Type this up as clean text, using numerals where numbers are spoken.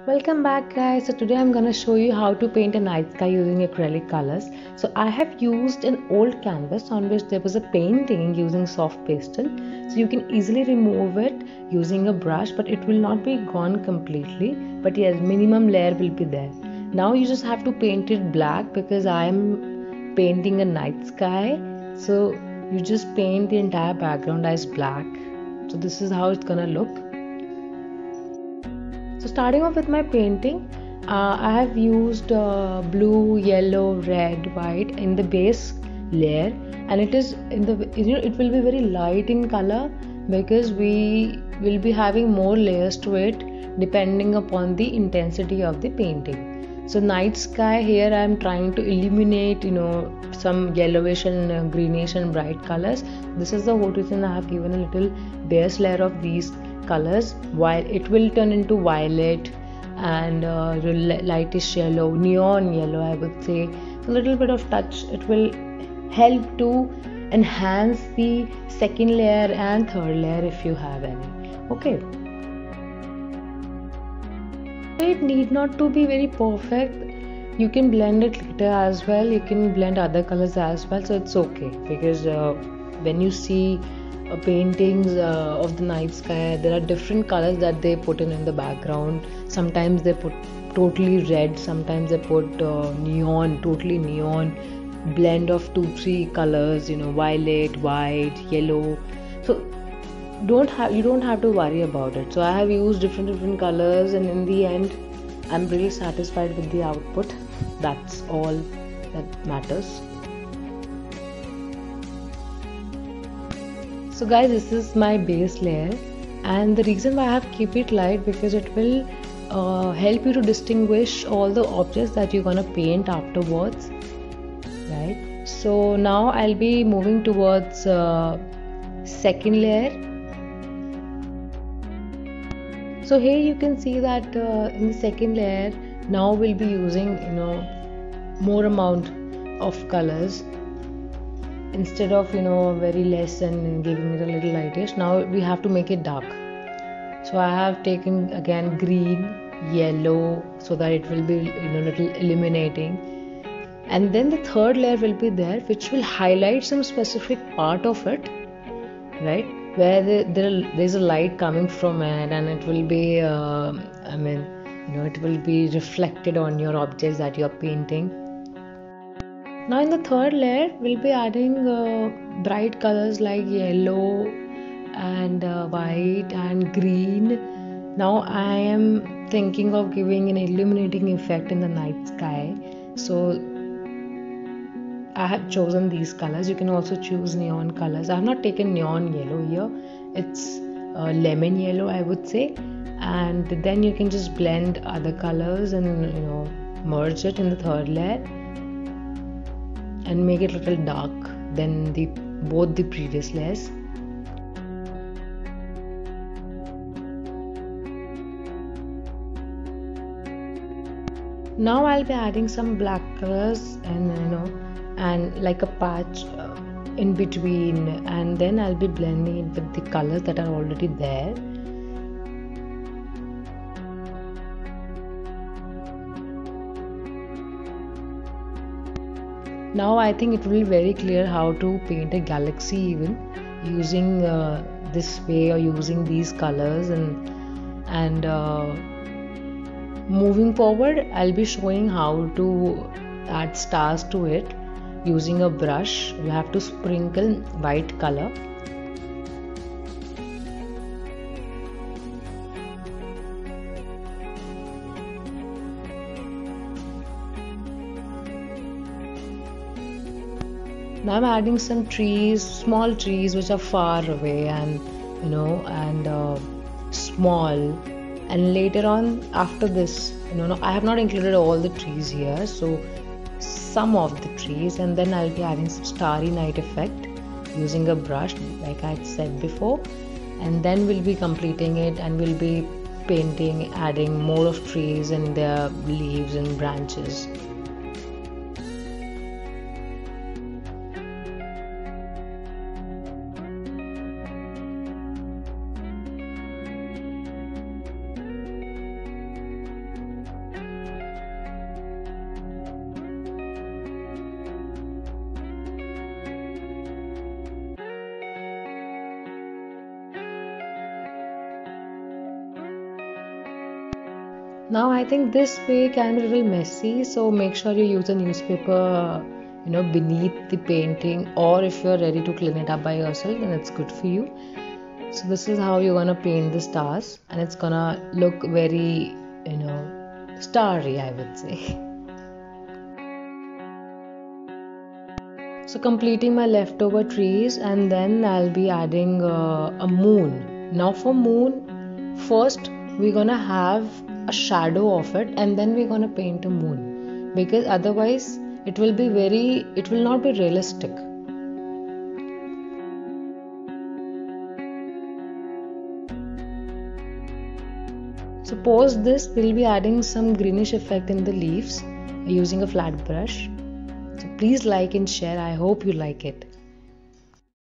Welcome back guys. So today I'm gonna show you how to paint a night sky using acrylic colors. So I have used an old canvas on which there was a painting using soft pastel. So you can easily remove it using a brush, but it will not be gone completely. But yes, minimum layer will be there. Now you just have to paint it black because I'm painting a night sky. So you just paint the entire background as black. So this is how it's gonna look. So starting off with my painting, I have used blue, yellow, red, white in the base layer, and it is in the it will be very light in color because we will be having more layers to it depending upon the intensity of the painting. So night sky here I am trying to illuminate some yellowish and greenish and bright colors. This is the whole reason I have given a little base layer of these colors, while it will turn into violet and lightish yellow, neon yellow I would say. So a little bit of touch, it will help to enhance the second layer and third layer if you have any. Okay, it need not to be very perfect. You can blend it later as well, you can blend other colors as well, so it's okay because when you see paintings of the night sky, there are different colors that they put in the background. Sometimes they put totally red, sometimes they put neon, totally neon, blend of 2 3 colors, violet, white, yellow. So you don't have to worry about it. So I have used different colors, and in the end I'm really satisfied with the output. That's all that matters. So guys, this is my base layer, and the reason why I have keep it light because it will help you to distinguish all the objects that you're gonna paint afterwards, right? So now I'll be moving towards second layer. So here you can see that in the second layer now we'll be using more amount of colors instead of very less and giving it a little lightish. Now we have to make it dark. So I have taken again green, yellow, so that it will be little illuminating, and then the third layer will be there which will highlight some specific part of it, right, where there's a light coming from it, and it will be it will be reflected on your objects that you're painting. Now in the third layer we'll be adding bright colors like yellow and white and green. Now I am thinking of giving an illuminating effect in the night sky, so I have chosen these colors. You can also choose neon colors. I have not taken neon yellow here. It's lemon yellow I would say, and then you can just blend other colors and merge it in the third layer and make it a little dark than both the previous layers. Now I'll be adding some black colors and like a patch in between, and then I'll be blending it with the colors that are already there. Now I think it will be very clear how to paint a galaxy even using this way or using these colors, and moving forward I'll be showing how to add stars to it using a brush. You have to sprinkle white color. Now I'm adding some trees, small trees which are far away and small. And later on after this, I have not included all the trees here, so some of the trees, and then I'll be adding some starry night effect using a brush like I said before, and then we'll be completing it and we'll be painting, adding more of trees and their leaves and branches. Now I think this way can be a little messy, so make sure you use a newspaper, beneath the painting, or if you're ready to clean it up by yourself, then it's good for you. So this is how you're gonna paint the stars, and it's gonna look very, starry, I would say. So completing my leftover trees, and then I'll be adding a moon. Now for moon, first we're gonna have a shadow of it, and then we're gonna paint a moon, because otherwise it will not be realistic. So post this, we'll be adding some greenish effect in the leaves using a flat brush. So please like and share. I hope you like it.